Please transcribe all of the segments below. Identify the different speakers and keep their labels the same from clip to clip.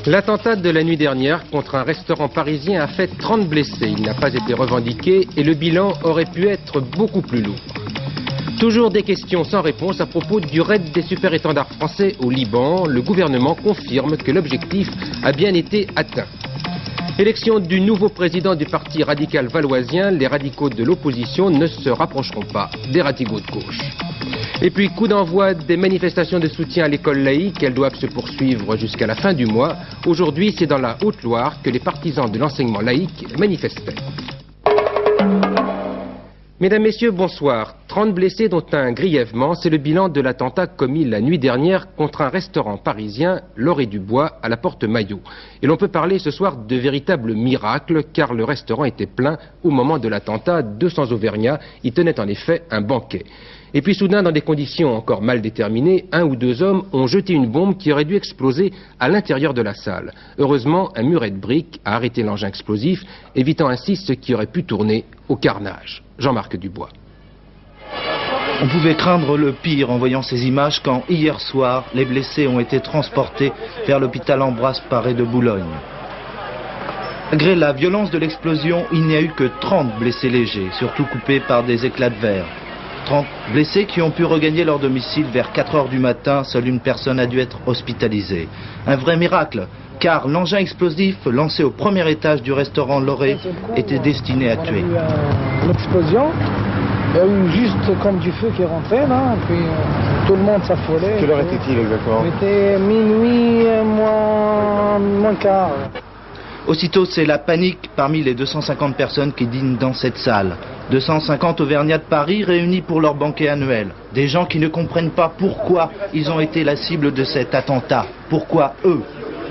Speaker 1: L'attentat de la nuit dernière contre un restaurant parisien a fait 30 blessés. Il n'a pas été revendiqué et le bilan aurait pu être beaucoup plus lourd. Toujours des questions sans réponse à propos du raid des super-étendards français au Liban. Le gouvernement confirme que l'objectif a bien été atteint. Élection du nouveau président du parti radical valoisien, les radicaux de l'opposition ne se rapprocheront pas des radicaux de gauche. Et puis, coup d'envoi des manifestations de soutien à l'école laïque. Elles doivent se poursuivre jusqu'à la fin du mois. Aujourd'hui, c'est dans la Haute-Loire que les partisans de l'enseignement laïque manifestaient. Mesdames, Messieurs, bonsoir. 30 blessés dont un grièvement, c'est le bilan de l'attentat commis la nuit dernière contre un restaurant parisien, l'Orée du Bois, à la Porte Maillot. Et l'on peut parler ce soir de véritable miracle, car le restaurant était plein au moment de l'attentat. 200 Auvergnats y tenaient en effet un banquet. Et puis soudain, dans des conditions encore mal déterminées, un ou deux hommes ont jeté une bombe qui aurait dû exploser à l'intérieur de la salle. Heureusement, un muret de briques a arrêté l'engin explosif, évitant ainsi ce qui aurait pu tourner au carnage. Jean-Marc Dubois.
Speaker 2: On pouvait craindre le pire en voyant ces images quand, hier soir, les blessés ont été transportés vers l'hôpital Ambroise Paré de Boulogne. Malgré la violence de l'explosion, il n'y a eu que 30 blessés légers, surtout coupés par des éclats de verre. 30 blessés qui ont pu regagner leur domicile vers 4 heures du matin. Seule une personne a dû être hospitalisée. Un vrai miracle, car l'engin explosif lancé au premier étage du restaurant L'Orée était destiné à tuer.
Speaker 3: L'explosion, il y a eu juste comme du feu qui est rentré là, et puis tout le monde s'affolait.
Speaker 4: Quelle heure était-il exactement?
Speaker 3: C'était minuit, moins quart.
Speaker 2: Aussitôt, c'est la panique parmi les 250 personnes qui dînent dans cette salle. 250 Auvergnats de Paris réunis pour leur banquet annuel. Des gens qui ne comprennent pas pourquoi ils ont été la cible de cet attentat. Pourquoi eux?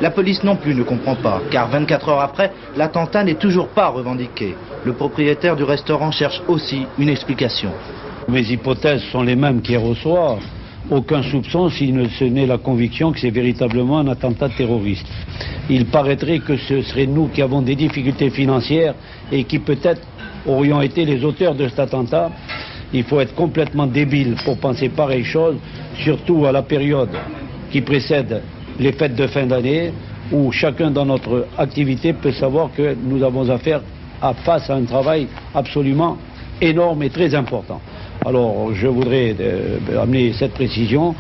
Speaker 2: La police non plus ne comprend pas, car 24 heures après, l'attentat n'est toujours pas revendiqué. Le propriétaire du restaurant cherche aussi une explication.
Speaker 5: Mes hypothèses sont les mêmes qu'hier au soir. Aucun soupçon si ce n'est la conviction que c'est véritablement un attentat terroriste. Il paraîtrait que ce serait nous qui avons des difficultés financières et qui peut-être aurions été les auteurs de cet attentat. Il faut être complètement débile pour penser pareille chose, surtout à la période qui précède les fêtes de fin d'année, où chacun dans notre activité peut savoir que nous avons affaire face à un travail absolument énorme et très important. Alors, je voudrais amener cette précision.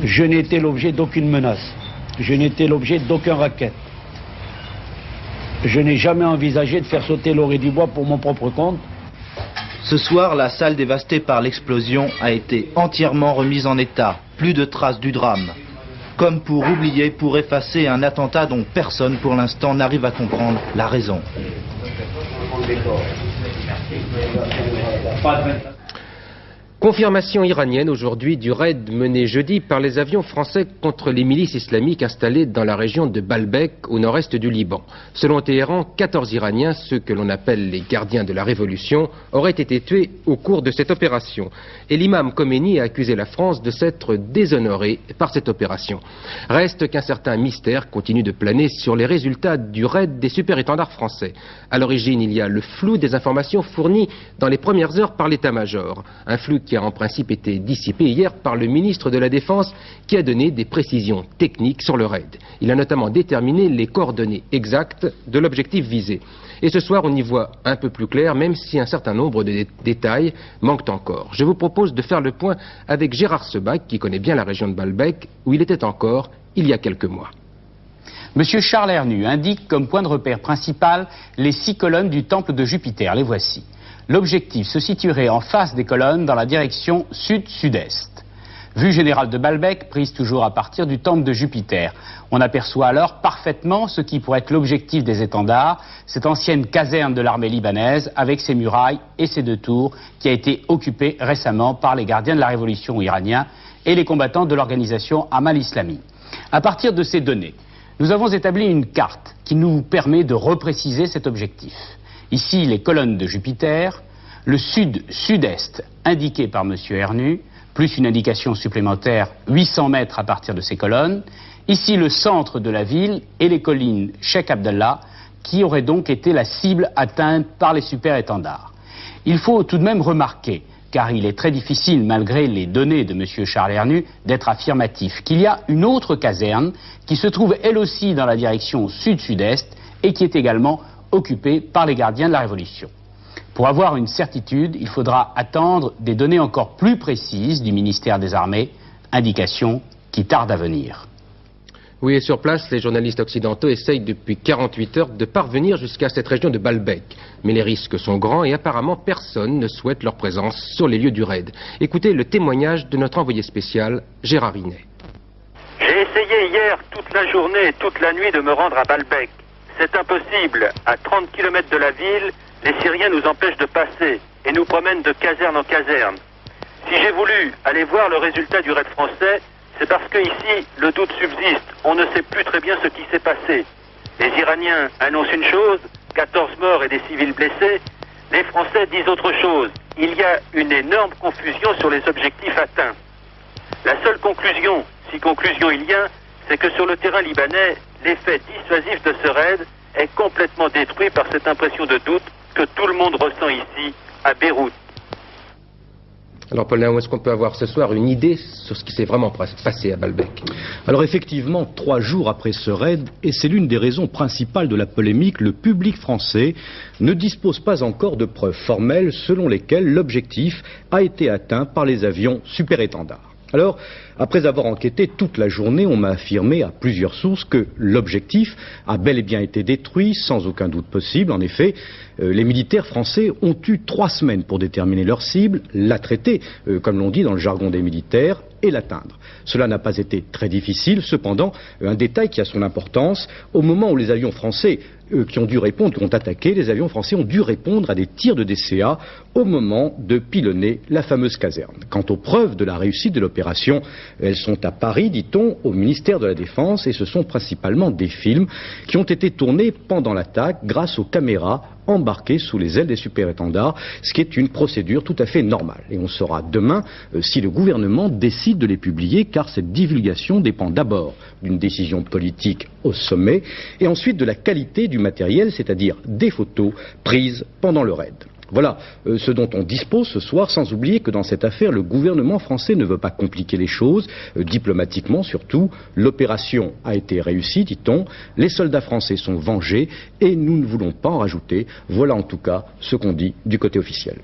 Speaker 5: Je n'ai été l'objet d'aucune menace. Je n'ai été l'objet d'aucun racket. Je n'ai jamais envisagé de faire sauter l'Orée du Bois pour mon propre compte.
Speaker 2: Ce soir, la salle dévastée par l'explosion a été entièrement remise en état. Plus de traces du drame. Comme pour oublier, pour effacer un attentat dont personne pour l'instant n'arrive à comprendre la raison.
Speaker 1: Confirmation iranienne aujourd'hui du raid mené jeudi par les avions français contre les milices islamiques installées dans la région de Baalbek, au nord-est du Liban. Selon Téhéran, 14 Iraniens, ceux que l'on appelle les gardiens de la révolution, auraient été tués au cours de cette opération. Et l'imam Khomeini a accusé la France de s'être déshonorée par cette opération. Reste qu'un certain mystère continue de planer sur les résultats du raid des super-étendards français. À l'origine, il y a le flou des informations fournies dans les premières heures par l'état-major. Un flou qui a en principe été dissipé hier par le ministre de la Défense qui a donné des précisions techniques sur le raid. Il a notamment déterminé les coordonnées exactes de l'objectif visé. Et ce soir, on y voit un peu plus clair, même si un certain nombre de détails manquent encore. Je vous propose de faire le point avec Gérard Sebag, qui connaît bien la région de Baalbek, où il était encore il y a quelques mois.
Speaker 6: Monsieur Charles Hernu indique comme point de repère principal les 6 colonnes du temple de Jupiter. Les voici. L'objectif se situerait en face des colonnes dans la direction sud-sud-est. Vue générale de Baalbek, prise toujours à partir du temple de Jupiter. On aperçoit alors parfaitement ce qui pourrait être l'objectif des étendards, cette ancienne caserne de l'armée libanaise avec ses murailles et ses 2 tours qui a été occupée récemment par les gardiens de la révolution iraniens et les combattants de l'organisation Amal Islami. À partir de ces données, nous avons établi une carte qui nous permet de repréciser cet objectif. Ici, les colonnes de Jupiter, le sud-sud-est indiqué par M. Hernu, plus une indication supplémentaire, 800 mètres à partir de ces colonnes. Ici, le centre de la ville et les collines Cheikh Abdallah, qui auraient donc été la cible atteinte par les super-étendards. Il faut tout de même remarquer car il est très difficile, malgré les données de M. Charlernu, d'être affirmatif, qu'il y a une autre caserne qui se trouve elle aussi dans la direction sud-sud-est et qui est également occupée par les gardiens de la Révolution. Pour avoir une certitude, il faudra attendre des données encore plus précises du ministère des Armées, indications qui tardent à venir.
Speaker 1: Oui, et sur place, les journalistes occidentaux essayent depuis 48 heures de parvenir jusqu'à cette région de Baalbek. Mais les risques sont grands et apparemment personne ne souhaite leur présence sur les lieux du raid. Écoutez le témoignage de notre envoyé spécial, Gérard Rinet.
Speaker 4: J'ai essayé hier toute la journée et toute la nuit de me rendre à Baalbek. C'est impossible. À 30 km de la ville, les Syriens nous empêchent de passer et nous promènent de caserne en caserne. Si j'ai voulu aller voir le résultat du raid français, c'est parce que ici, le doute subsiste. On ne sait plus très bien ce qui s'est passé. Les Iraniens annoncent une chose, 14 morts et des civils blessés. Les Français disent autre chose. Il y a une énorme confusion sur les objectifs atteints. La seule conclusion, si conclusion il y a, c'est que sur le terrain libanais, l'effet dissuasif de ce raid est complètement détruit par cette impression de doute que tout le monde ressent ici, à Beyrouth.
Speaker 1: Alors Paul Naou, est-ce qu'on peut avoir ce soir une idée sur ce qui s'est vraiment passé à Baalbek?
Speaker 7: Alors effectivement, 3 jours après ce raid, et c'est l'une des raisons principales de la polémique, le public français ne dispose pas encore de preuves formelles selon lesquelles l'objectif a été atteint par les avions super-étendards. Alors, après avoir enquêté toute la journée, on m'a affirmé à plusieurs sources que l'objectif a bel et bien été détruit, sans aucun doute possible. En effet, les militaires français ont eu 3 semaines pour déterminer leur cible, la traiter, comme l'on dit dans le jargon des militaires, et l'atteindre. Cela n'a pas été très difficile, cependant, un détail qui a son importance, au moment où les avions français qui ont dû répondre, qui ont attaqué, les avions français ont dû répondre à des tirs de DCA au moment de pilonner la fameuse caserne. Quant aux preuves de la réussite de l'opération, elles sont à Paris, dit-on, au ministère de la Défense, et ce sont principalement des films qui ont été tournés pendant l'attaque grâce aux caméras embarquées sous les ailes des super-étendards, ce qui est une procédure tout à fait normale. Et on saura demain si le gouvernement décide de les publier, car cette divulgation dépend d'abord d'une décision politique au sommet, et ensuite de la qualité du matériel, c'est-à-dire des photos prises pendant le raid. Voilà ce dont on dispose ce soir, sans oublier que dans cette affaire, le gouvernement français ne veut pas compliquer les choses, diplomatiquement surtout. L'opération a été réussie, dit-on, les soldats français sont vengés et nous ne voulons pas en rajouter. Voilà en tout cas ce qu'on dit du côté officiel.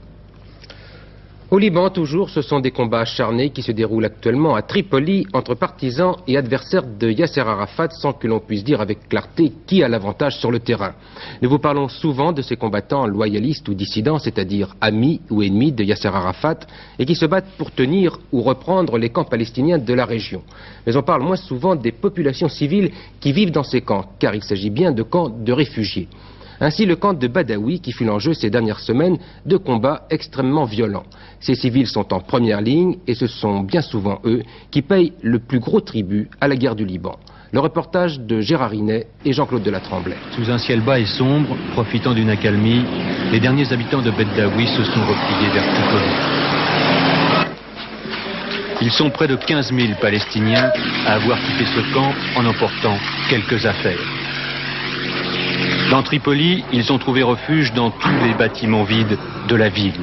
Speaker 1: Au Liban, toujours, ce sont des combats acharnés qui se déroulent actuellement à Tripoli entre partisans et adversaires de Yasser Arafat, sans que l'on puisse dire avec clarté qui a l'avantage sur le terrain. Nous vous parlons souvent de ces combattants loyalistes ou dissidents, c'est-à-dire amis ou ennemis de Yasser Arafat, et qui se battent pour tenir ou reprendre les camps palestiniens de la région. Mais on parle moins souvent des populations civiles qui vivent dans ces camps, car il s'agit bien de camps de réfugiés. Ainsi le camp de Badawi qui fut l'enjeu ces dernières semaines de combats extrêmement violents. Ces civils sont en première ligne et ce sont bien souvent eux qui payent le plus gros tribut à la guerre du Liban. Le reportage de Gérard Rinet et Jean-Claude Delatremblay.
Speaker 8: Sous un ciel bas et sombre, profitant d'une accalmie, les derniers habitants de Badawi se sont repliés vers Tripoli. Ils sont près de 15 000 Palestiniens à avoir quitté ce camp en emportant quelques affaires. Dans Tripoli, ils ont trouvé refuge dans tous les bâtiments vides de la ville.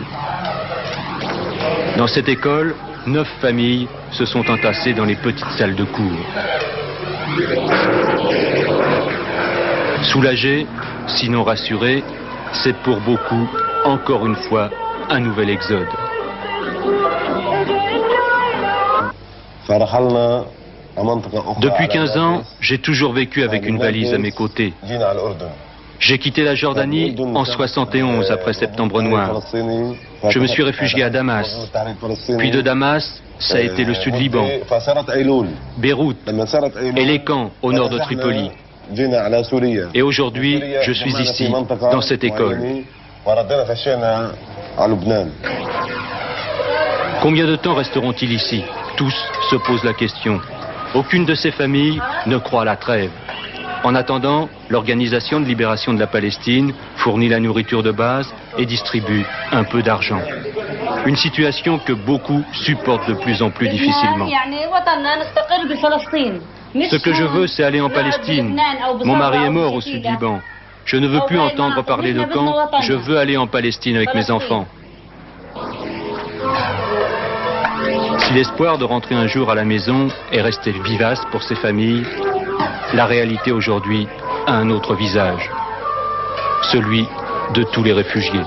Speaker 8: Dans cette école, 9 familles se sont entassées dans les petites salles de cours. Soulagés, sinon rassurés, c'est pour beaucoup, encore une fois, un nouvel exode. Depuis 15 ans, j'ai toujours vécu avec une valise à mes côtés. J'ai quitté la Jordanie en 71 après Septembre Noir. Je me suis réfugié à Damas. Puis de Damas, ça a été le sud Liban, Beyrouth et les camps au nord de Tripoli. Et aujourd'hui, je suis ici, dans cette école. Combien de temps resteront-ils ici? Tous se posent la question. Aucune de ces familles ne croit à la trêve. En attendant, l'Organisation de libération de la Palestine fournit la nourriture de base et distribue un peu d'argent. Une situation que beaucoup supportent de plus en plus difficilement. Ce que je veux, c'est aller en Palestine. Mon mari est mort au sud Liban. Je ne veux plus entendre parler de camp, je veux aller en Palestine avec mes enfants. Si l'espoir de rentrer un jour à la maison est resté vivace pour ces familles, la réalité aujourd'hui a un autre visage, celui de tous les réfugiés.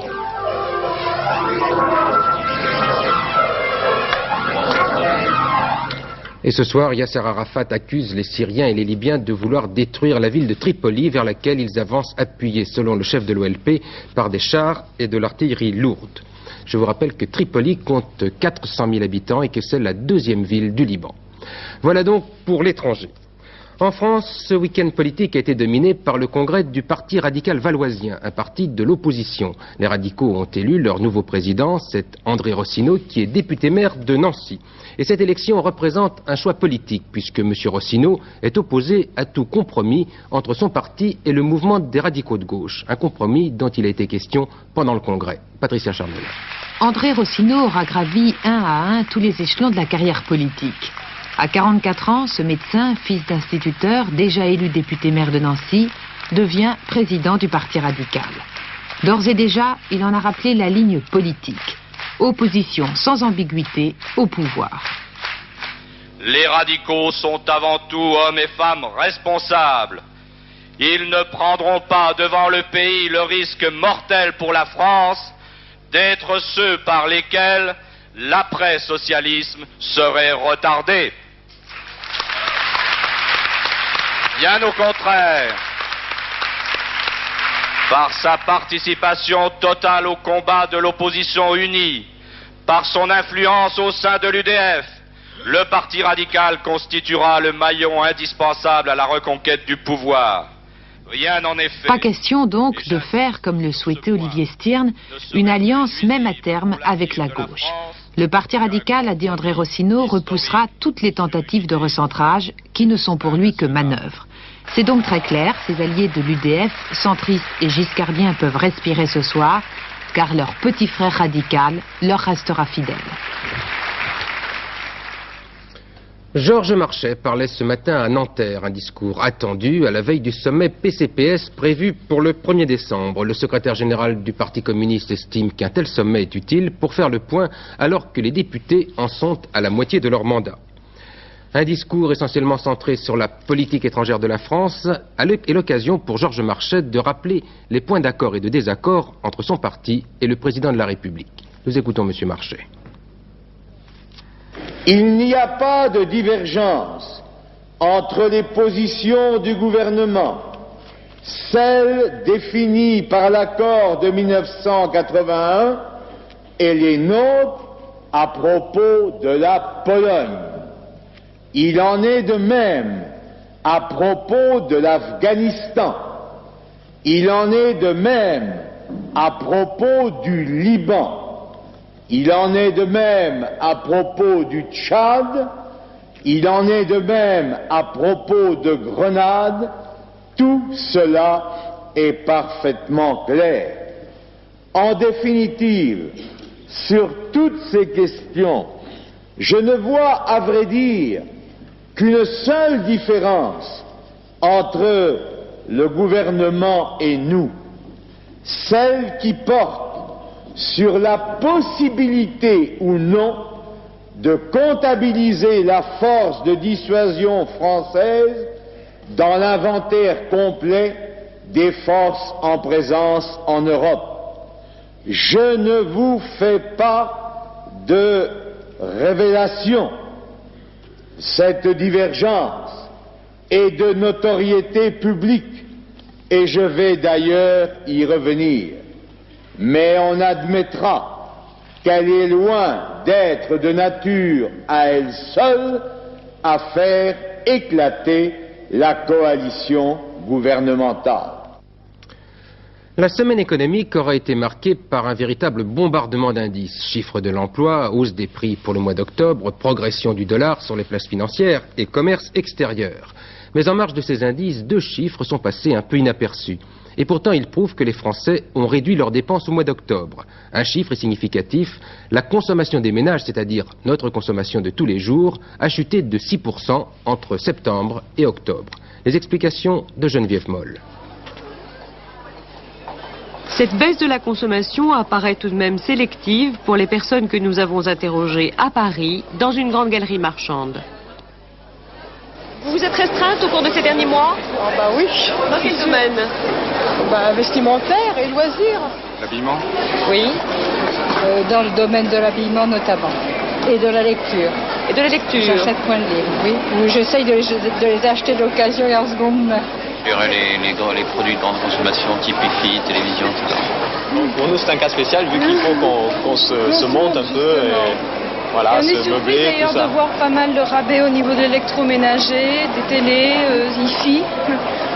Speaker 1: Et ce soir, Yasser Arafat accuse les Syriens et les Libyens de vouloir détruire la ville de Tripoli vers laquelle ils avancent appuyés, selon le chef de l'OLP, par des chars et de l'artillerie lourde. Je vous rappelle que Tripoli compte 400 000 habitants et que c'est la deuxième ville du Liban. Voilà donc pour l'étranger. En France, ce week-end politique a été dominé par le congrès du Parti radical valoisien, un parti de l'opposition. Les radicaux ont élu leur nouveau président, c'est André Rossineau, qui est député-maire de Nancy. Et cette élection représente un choix politique, puisque M. Rossineau est opposé à tout compromis entre son parti et le mouvement des radicaux de gauche. Un compromis dont il a été question pendant le congrès. Patricia Charmel.
Speaker 9: André Rossineau aura gravi un à un tous les échelons de la carrière politique. À 44 ans, ce médecin, fils d'instituteur, déjà élu député-maire de Nancy, devient président du Parti radical. D'ores et déjà, il en a rappelé la ligne politique. Opposition sans ambiguïté au pouvoir.
Speaker 10: Les radicaux sont avant tout hommes et femmes responsables. Ils ne prendront pas devant le pays le risque mortel pour la France d'être ceux par lesquels l'après-socialisme serait retardé. Bien au contraire, par sa participation totale au combat de l'opposition unie, par son influence au sein de l'UDF, le Parti radical constituera le maillon indispensable à la reconquête du pouvoir. Rien n'en est fait.
Speaker 9: Pas question donc de faire, comme le souhaitait Olivier Stiernes, une alliance même à terme avec la gauche. Le Parti radical, a dit André Rossineau, repoussera toutes les tentatives de recentrage qui ne sont pour lui que manœuvres. C'est donc très clair, ces alliés de l'UDF, centristes et giscardiens peuvent respirer ce soir, car leur petit frère radical leur restera fidèle.
Speaker 1: Georges Marchais parlait ce matin à Nanterre, un discours attendu à la veille du sommet PCPS prévu pour le 1er décembre. Le secrétaire général du Parti communiste estime qu'un tel sommet est utile pour faire le point alors que les députés en sont à la moitié de leur mandat. Un discours essentiellement centré sur la politique étrangère de la France est l'occasion pour Georges Marchais de rappeler les points d'accord et de désaccord entre son parti et le président de la République. Nous écoutons M. Marchais.
Speaker 11: Il n'y a pas de divergence entre les positions du gouvernement, celles définies par l'accord de 1981 et les nôtres à propos de la Pologne. Il en est de même à propos de l'Afghanistan. Il en est de même à propos du Liban. Il en est de même à propos du Tchad, il en est de même à propos de Grenade. Tout cela est parfaitement clair. En définitive, sur toutes ces questions, je ne vois à vrai dire qu'une seule différence entre le gouvernement et nous, celle qui porte sur la possibilité ou non de comptabiliser la force de dissuasion française dans l'inventaire complet des forces en présence en Europe. Je ne vous fais pas de révélation. Cette divergence est de notoriété publique et je vais d'ailleurs y revenir. Mais on admettra qu'elle est loin d'être de nature à elle seule à faire éclater la coalition gouvernementale.
Speaker 1: La semaine économique aura été marquée par un véritable bombardement d'indices. Chiffre de l'emploi, hausse des prix pour le mois d'octobre, progression du dollar sur les places financières et commerce extérieur. Mais en marge de ces indices, deux chiffres sont passés un peu inaperçus. Et pourtant, ils prouvent que les Français ont réduit leurs dépenses au mois d'octobre. Un chiffre est significatif, la consommation des ménages, c'est-à-dire notre consommation de tous les jours, a chuté de 6% entre septembre et octobre. Les explications de Geneviève Moll.
Speaker 12: Cette baisse de la consommation apparaît tout de même sélective pour les personnes que nous avons interrogées à Paris, dans une grande galerie marchande. Vous vous êtes restreinte au cours de ces derniers mois?
Speaker 13: Bah oui.
Speaker 12: Dans quel domaine?
Speaker 13: Vestimentaire et loisirs.
Speaker 14: L'habillement?
Speaker 13: Oui, dans le domaine de l'habillement notamment. Et de la lecture.
Speaker 12: Et de la lecture?
Speaker 13: J'achète point de livres, oui. Ou j'essaye de les acheter d'occasion et en seconde main.
Speaker 14: Il y aurait les produits de grande consommation, type Wi-Fi, télévision, etc.
Speaker 15: Donc pour nous c'est un cas spécial vu qu'il faut qu'on se monte un peu et voilà, se meubler,
Speaker 13: d'ailleurs
Speaker 15: tout ça.
Speaker 13: De voir pas mal de rabais au niveau de l'électroménager, des télés, Wi-Fi.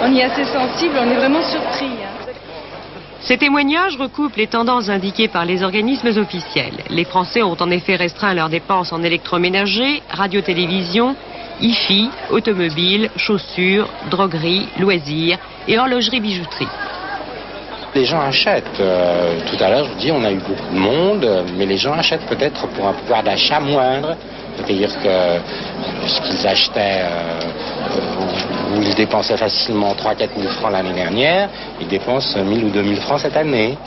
Speaker 13: On y est assez sensible, on est vraiment surpris.
Speaker 12: Ces témoignages recoupent les tendances indiquées par les organismes officiels. Les Français ont en effet restreint leurs dépenses en électroménager, radio-télévision, Hi-Fi, automobile, chaussures, droguerie, loisirs et horlogerie-bijouterie.
Speaker 16: Les gens achètent. Tout à l'heure, je vous dis, on a eu beaucoup de monde, mais les gens achètent peut-être pour un pouvoir d'achat moindre. C'est-à-dire que ce qu'ils achetaient, où ils dépensaient facilement 3-4 000 francs l'année dernière, ils dépensent 1 000 ou 2 000 francs cette année.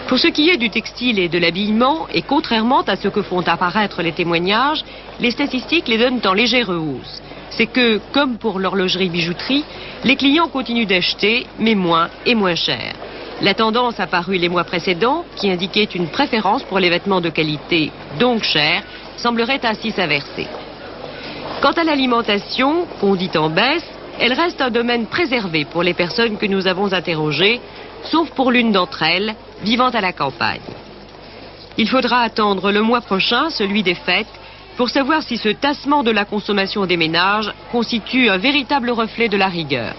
Speaker 12: Pour ce qui est du textile et de l'habillement, et contrairement à ce que font apparaître les témoignages, les statistiques les donnent en légère hausse. C'est que, comme pour l'horlogerie-bijouterie, les clients continuent d'acheter, mais moins et moins cher. La tendance apparue les mois précédents, qui indiquait une préférence pour les vêtements de qualité, donc chers, semblerait ainsi s'inverser. Quant à l'alimentation, qu'on dit en baisse, elle reste un domaine préservé pour les personnes que nous avons interrogées, sauf pour l'une d'entre elles, vivant à la campagne. Il faudra attendre le mois prochain, celui des fêtes, pour savoir si ce tassement de la consommation des ménages constitue un véritable reflet de la rigueur.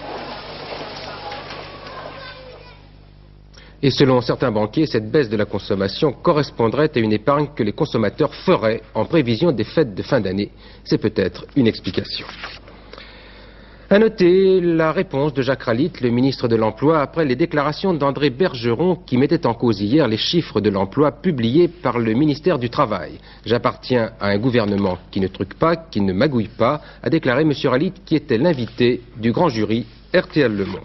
Speaker 1: Et selon certains banquiers, cette baisse de la consommation correspondrait à une épargne que les consommateurs feraient en prévision des fêtes de fin d'année. C'est peut-être une explication. À noter la réponse de Jacques Ralite, le ministre de l'Emploi, après les déclarations d'André Bergeron qui mettaient en cause hier les chiffres de l'emploi publiés par le ministère du Travail. J'appartiens à un gouvernement qui ne truque pas, qui ne magouille pas, a déclaré M. Ralite qui était l'invité du grand jury RTL Le Monde.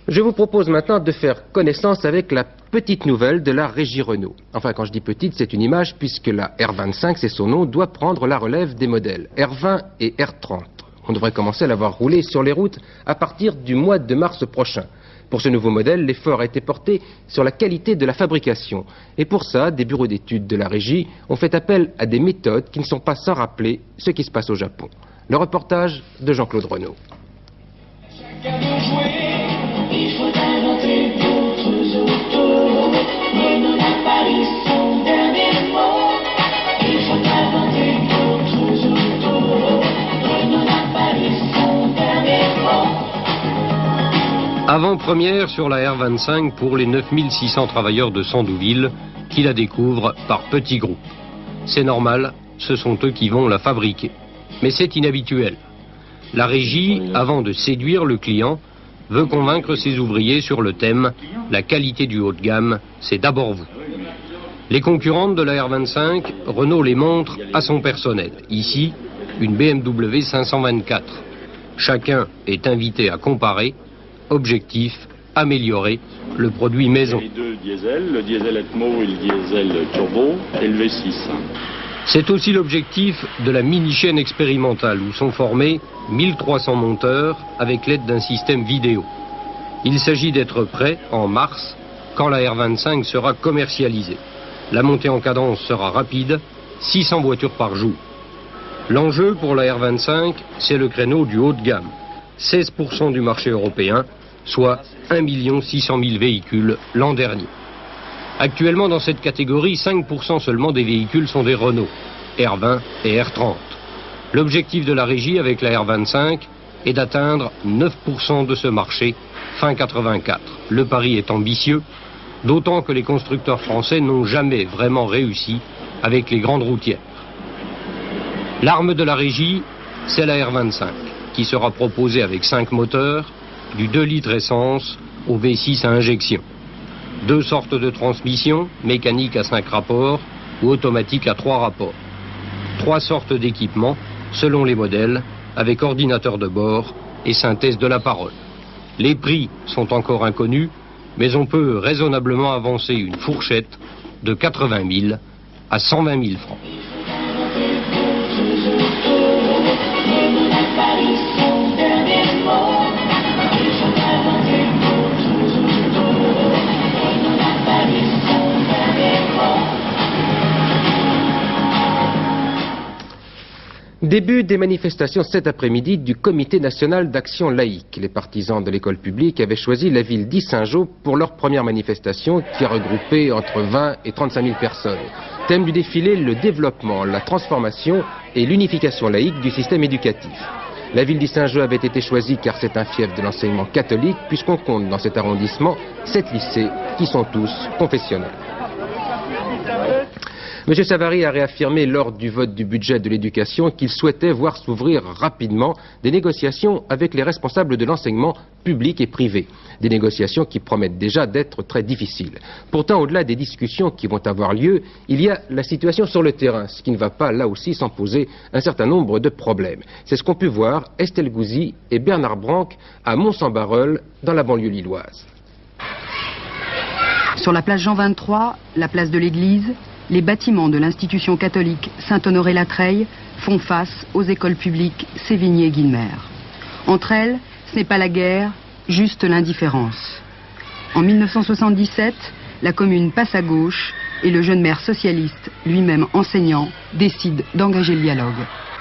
Speaker 1: Je vous propose maintenant de faire connaissance avec la petite nouvelle de la régie Renault. Enfin, quand je dis petite, c'est une image puisque la R25, c'est son nom, doit prendre la relève des modèles R20 et R30. On devrait commencer à l'avoir roulé sur les routes à partir du mois de mars prochain. Pour ce nouveau modèle, l'effort a été porté sur la qualité de la fabrication. Et pour ça, des bureaux d'études de la régie ont fait appel à des méthodes qui ne sont pas sans rappeler ce qui se passe au Japon. Le reportage de Jean-Claude Renaud.
Speaker 17: Il faut inventer d'autres autos. Renault n'a pas eu son dernier mot. Il faut inventer d'autres autos. Renault n'a pas eu son dernier mot.
Speaker 8: Avant-première sur la R25 pour les 9600 travailleurs de Sandouville qui la découvrent par petits groupes. C'est normal, ce sont eux qui vont la fabriquer. Mais c'est inhabituel. La régie, avant de séduire le client, veut convaincre ses ouvriers sur le thème « La qualité du haut de gamme, c'est d'abord vous ». Les concurrentes de la R25, Renault les montre à son personnel. Ici, une BMW 524. Chacun est invité à comparer. Objectif, améliorer le produit maison.
Speaker 18: Les deux diesels, le diesel Atmo et le diesel turbo, et le V6.
Speaker 8: C'est aussi l'objectif de la mini-chaîne expérimentale où sont formés 1300 monteurs avec l'aide d'un système vidéo. Il s'agit d'être prêt en mars quand la R25 sera commercialisée. La montée en cadence sera rapide, 600 voitures par jour. L'enjeu pour la R25, c'est le créneau du haut de gamme. 16% du marché européen, soit 1 600 000 véhicules l'an dernier. Actuellement, dans cette catégorie, 5% seulement des véhicules sont des Renault, R20 et R30. L'objectif de la régie avec la R25 est d'atteindre 9% de ce marché fin 84. Le pari est ambitieux, d'autant que les constructeurs français n'ont jamais vraiment réussi avec les grandes routières. L'arme de la régie, c'est la R25, qui sera proposée avec 5 moteurs, du 2 litres essence au V6 à injection. 2 sortes de transmission, mécanique à 5 rapports ou automatique à 3 rapports. 3 sortes d'équipements, selon les modèles, avec ordinateur de bord et synthèse de la parole. Les prix sont encore inconnus,
Speaker 19: mais on peut raisonnablement avancer une fourchette de 80 000 à 120 000 francs.
Speaker 1: Début des manifestations cet après-midi du Comité national d'action laïque. Les partisans de l'école publique avaient choisi la ville d'Yssingeaux pour leur première manifestation qui a regroupé entre 20 et 35 000 personnes. Thème du défilé, le développement, la transformation et l'unification laïque du système éducatif. La ville d'Yssingeaux avait été choisie car c'est un fief de l'enseignement catholique puisqu'on compte dans cet arrondissement 7 lycées qui sont tous confessionnels. M. Savary a réaffirmé lors du vote du budget de l'éducation qu'il souhaitait voir s'ouvrir rapidement des négociations avec les responsables de l'enseignement public et privé. Des négociations qui promettent déjà d'être très difficiles. Pourtant, au-delà des discussions qui vont avoir lieu, il y a la situation sur le terrain, ce qui ne va pas là aussi sans poser un certain nombre de problèmes. C'est ce qu'ont pu voir Estelle Gouzy et Bernard Branc à Mons-en-Barœul, dans la banlieue lilloise.
Speaker 20: Sur la place Jean 23, la place de l'église, les bâtiments de l'institution catholique Saint-Honoré-la-Treille font face aux écoles publiques Sévigné-Guilmer. Entre elles, ce n'est pas la guerre, juste l'indifférence. En 1977, la commune passe à gauche et le jeune maire socialiste, lui-même enseignant, décide d'engager le dialogue.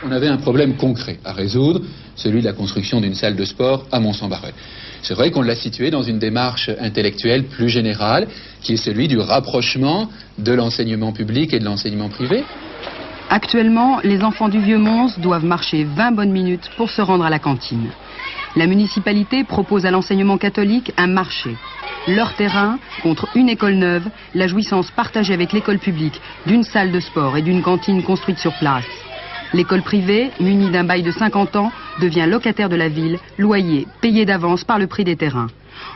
Speaker 21: On avait un problème concret à résoudre, celui de la construction d'une salle de sport à Mons-en-Barœul. C'est vrai qu'on l'a situé dans une démarche intellectuelle plus générale, qui est celui du rapprochement de l'enseignement public et de l'enseignement privé.
Speaker 20: Actuellement, les enfants du Vieux-Mons doivent marcher 20 bonnes minutes pour se rendre à la cantine. La municipalité propose à l'enseignement catholique un marché. Leur terrain contre une école neuve, la jouissance partagée avec l'école publique d'une salle de sport et d'une cantine construite sur place. L'école privée, munie d'un bail de 50 ans, devient locataire de la ville, loyer payé d'avance par le prix des terrains.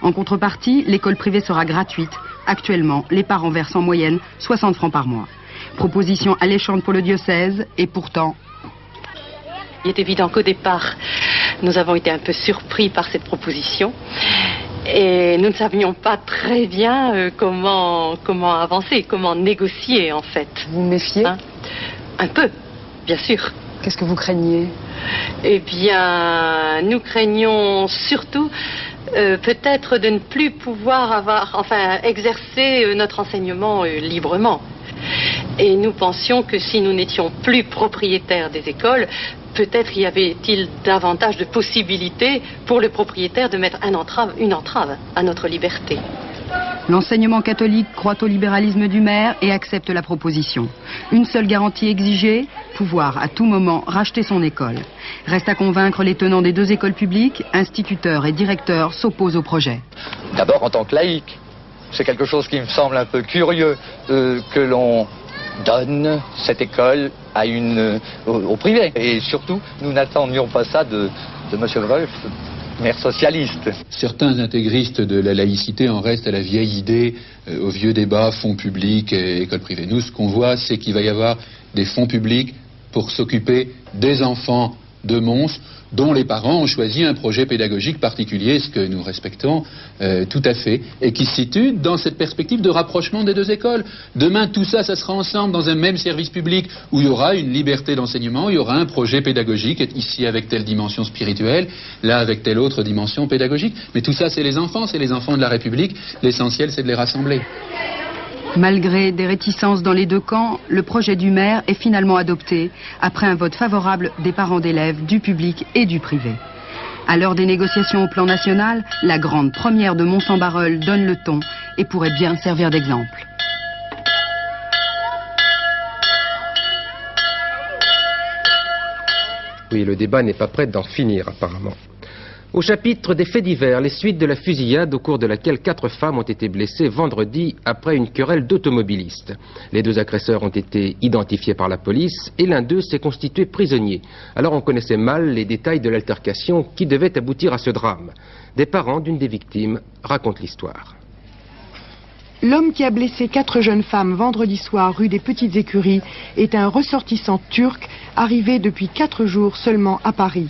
Speaker 20: En contrepartie, l'école privée sera gratuite. Actuellement, les parents versent en moyenne 60 francs par mois. Proposition alléchante pour le diocèse et pourtant...
Speaker 12: Il est évident qu'au départ, nous avons été un peu surpris par cette proposition. Et nous ne savions pas très bien comment avancer, comment négocier en fait.
Speaker 20: Vous méfiez
Speaker 12: Un peu. Bien sûr.
Speaker 20: Qu'est-ce que vous craignez?
Speaker 12: Eh bien, nous craignons surtout peut-être de ne plus pouvoir exercer notre enseignement librement. Et nous pensions que si nous n'étions plus propriétaires des écoles, peut-être y avait-il davantage de possibilités pour le propriétaire de mettre une entrave à notre liberté.
Speaker 20: L'enseignement catholique croit au libéralisme du maire et accepte la proposition. Une seule garantie exigée, pouvoir à tout moment racheter son école. Reste à convaincre les tenants des deux écoles publiques, instituteurs et directeurs s'opposent au projet.
Speaker 22: D'abord en tant que laïc, c'est quelque chose qui me semble un peu curieux que l'on donne cette école au privé. Et surtout, nous n'attendions pas ça de M. Wolf, maire socialiste.
Speaker 21: Certains intégristes de la laïcité en restent à la vieille idée, au vieux débat fonds publics et écoles privées. Nous, ce qu'on voit, c'est qu'il va y avoir des fonds publics pour s'occuper des enfants de Mons, dont les parents ont choisi un projet pédagogique particulier, ce que nous respectons tout à fait, et qui se situe dans cette perspective de rapprochement des deux écoles. Demain, tout ça, ça sera ensemble dans un même service public où il y aura une liberté d'enseignement, il y aura un projet pédagogique, ici avec telle dimension spirituelle, là avec telle autre dimension pédagogique. Mais tout ça, c'est les enfants de la République. L'essentiel, c'est de les rassembler.
Speaker 20: Malgré des réticences dans les deux camps, le projet du maire est finalement adopté après un vote favorable des parents d'élèves, du public et du privé. À l'heure des négociations au plan national, la grande première de Mons-en-Barœul donne le ton et pourrait bien servir d'exemple.
Speaker 1: Oui, le débat n'est pas prêt d'en finir apparemment. Au chapitre des faits divers, les suites de la fusillade au cours de laquelle 4 femmes ont été blessées vendredi après une querelle d'automobilistes. Les 2 agresseurs ont été identifiés par la police et l'un d'eux s'est constitué prisonnier. Alors on connaissait mal les détails de l'altercation qui devait aboutir à ce drame. Des parents d'une des victimes racontent l'histoire.
Speaker 23: L'homme qui a blessé 4 jeunes femmes vendredi soir rue des Petites Écuries est un ressortissant turc arrivé depuis 4 jours seulement à Paris.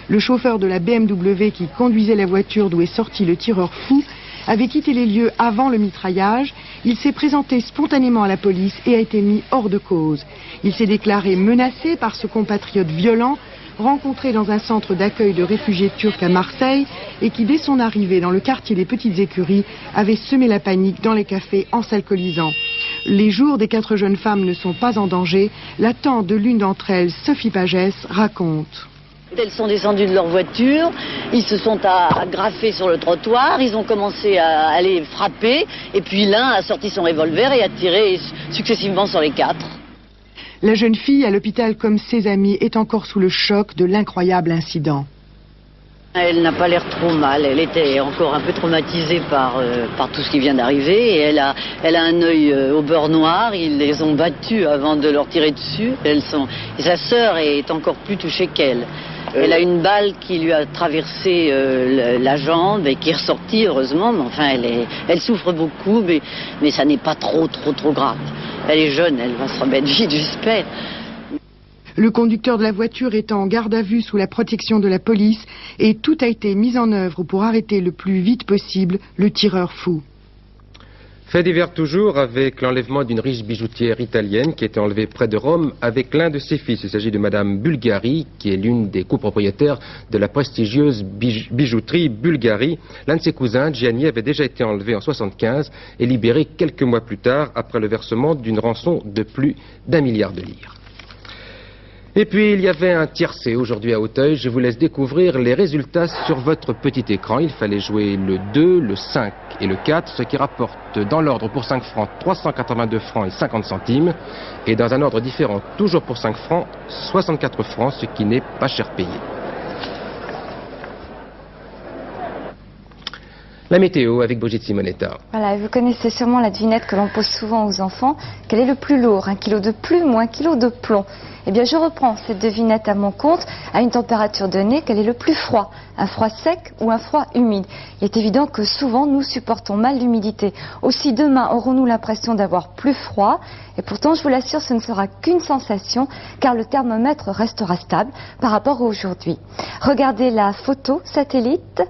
Speaker 23: Le chauffeur de la BMW qui conduisait la voiture d'où est sorti le tireur fou avait quitté les lieux avant le mitraillage. Il s'est présenté spontanément à la police et a été mis hors de cause. Il s'est déclaré menacé par ce compatriote violent rencontré dans un centre d'accueil de réfugiés turcs à Marseille et qui, dès son arrivée dans le quartier des Petites Écuries, avait semé la panique dans les cafés en s'alcoolisant. Les jours des 4 jeunes femmes ne sont pas en danger. La tante de l'une d'entre elles, Sophie Pagès, raconte.
Speaker 2: Elles sont descendues de leur voiture, ils se sont agrafés sur le trottoir, ils ont commencé à aller frapper, et puis l'un a sorti son revolver et a tiré successivement sur les 4.
Speaker 23: La jeune fille, à l'hôpital comme ses amis, est encore sous le choc de l'incroyable incident.
Speaker 2: Elle n'a pas l'air trop mal, elle était encore un peu traumatisée par tout ce qui vient d'arriver, et elle a un œil au beurre noir, ils les ont battus avant de leur tirer dessus, et sa sœur est encore plus touchée qu'elle. Elle a une balle qui lui a traversé la jambe et qui est ressortie heureusement, mais enfin elle souffre beaucoup, mais ça n'est pas trop grave. Elle est jeune, elle va se remettre vite, j'espère.
Speaker 23: Le conducteur de la voiture est en garde à vue sous la protection de la police et tout a été mis en œuvre pour arrêter le plus vite possible le tireur fou.
Speaker 1: Fait divers toujours avec l'enlèvement d'une riche bijoutière italienne qui était enlevée près de Rome avec l'un de ses fils. Il s'agit de Madame Bulgari, qui est l'une des copropriétaires de la prestigieuse bijouterie Bulgari. L'un de ses cousins, Gianni, avait déjà été enlevé en 1975 et libéré quelques mois plus tard après le versement d'une rançon de plus d'1 milliard de lire. Et puis il y avait un tiercé aujourd'hui à Auteuil. Je vous laisse découvrir les résultats sur votre petit écran. Il fallait jouer le 2, le 5 et le 4, ce qui rapporte dans l'ordre pour 5 francs 382 francs et 50 centimes et dans un ordre différent toujours pour 5 francs 64 francs, ce qui n'est pas cher payé. La météo avec Brigitte Simonetta.
Speaker 3: Voilà, vous connaissez sûrement la devinette que l'on pose souvent aux enfants. Quel est le plus lourd, 1 kilo de plume ou 1 kilo de plomb? Eh bien, je reprends cette devinette à mon compte. À une température donnée, quel est le plus froid? Un froid sec ou un froid humide? Il est évident que souvent, nous supportons mal l'humidité. Aussi, demain, aurons-nous l'impression d'avoir plus froid? Et pourtant, je vous l'assure, ce ne sera qu'une sensation, car le thermomètre restera stable par rapport à aujourd'hui. Regardez la photo satellite.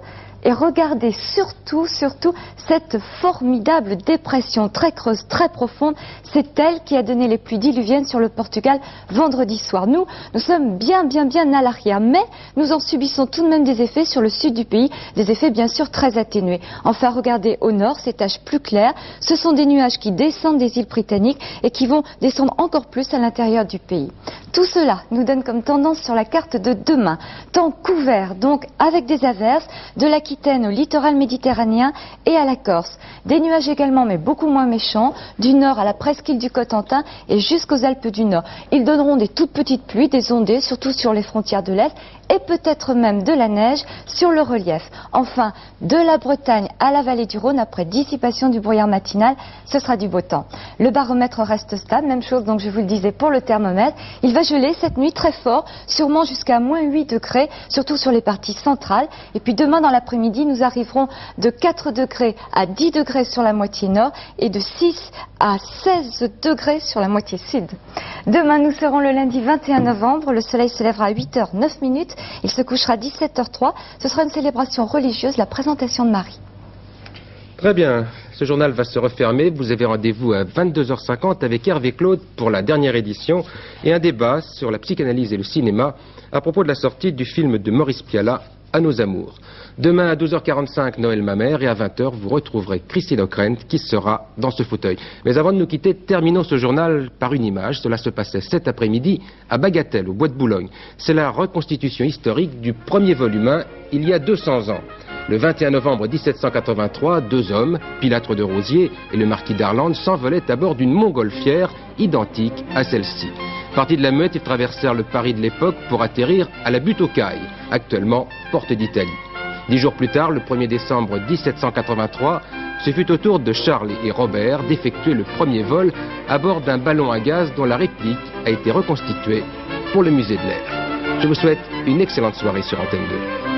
Speaker 3: Et regardez surtout cette formidable dépression très creuse, très profonde. C'est elle qui a donné les pluies diluviennes sur le Portugal vendredi soir. Nous sommes bien à l'arrière, mais nous en subissons tout de même des effets sur le sud du pays, des effets bien sûr très atténués. Enfin, regardez au nord, ces taches plus claires, ce sont des nuages qui descendent des îles britanniques et qui vont descendre encore plus à l'intérieur du pays. Tout cela nous donne comme tendance sur la carte de demain, temps couvert, donc avec des averses, de l'Aquitaine au littoral méditerranéen et à la Corse. Des nuages également, mais beaucoup moins méchants, du nord à la presqu'île du Cotentin et jusqu'aux Alpes du Nord. Ils donneront des toutes petites pluies, des ondées, surtout sur les frontières de l'Est, et peut-être même de la neige sur le relief. Enfin, de la Bretagne à la vallée du Rhône, après dissipation du brouillard matinal, ce sera du beau temps. Le baromètre reste stable, même chose donc je vous le disais pour le thermomètre. Il va geler cette nuit très fort, sûrement jusqu'à moins 8 degrés, surtout sur les parties centrales. Et puis demain dans l'après-midi, nous arriverons de 4 degrés à 10 degrés sur la moitié nord et de 6 à 16 degrés sur la moitié sud. Demain, nous serons le lundi 21 novembre. Le soleil se lèvera à 8h09. Il se couchera à 17h03. Ce sera une célébration religieuse, la présentation de Marie.
Speaker 1: Très bien. Ce journal va se refermer. Vous avez rendez-vous à 22h50 avec Hervé Claude pour la dernière édition et un débat sur la psychanalyse et le cinéma à propos de la sortie du film de Maurice Pialat, À nos amours. Demain à 12h45, Noël Mamère, et à 20h, vous retrouverez Christine Ockrent qui sera dans ce fauteuil. Mais avant de nous quitter, terminons ce journal par une image. Cela se passait cet après-midi à Bagatelle, au Bois de Boulogne. C'est la reconstitution historique du premier volume, il y a 200 ans. Le 21 novembre 1783, 2 hommes, Pilâtre de Rosiers et le marquis d'Arlandes, s'envolaient à bord d'une montgolfière identique à celle-ci. Partis de la Meute, ils traversèrent le Paris de l'époque pour atterrir à la butte aux Cailles, actuellement porte d'Italie. 10 jours plus tard, le 1er décembre 1783, ce fut au tour de Charles et Robert d'effectuer le premier vol à bord d'un ballon à gaz dont la réplique a été reconstituée pour le musée de l'air. Je vous souhaite une excellente soirée sur Antenne 2.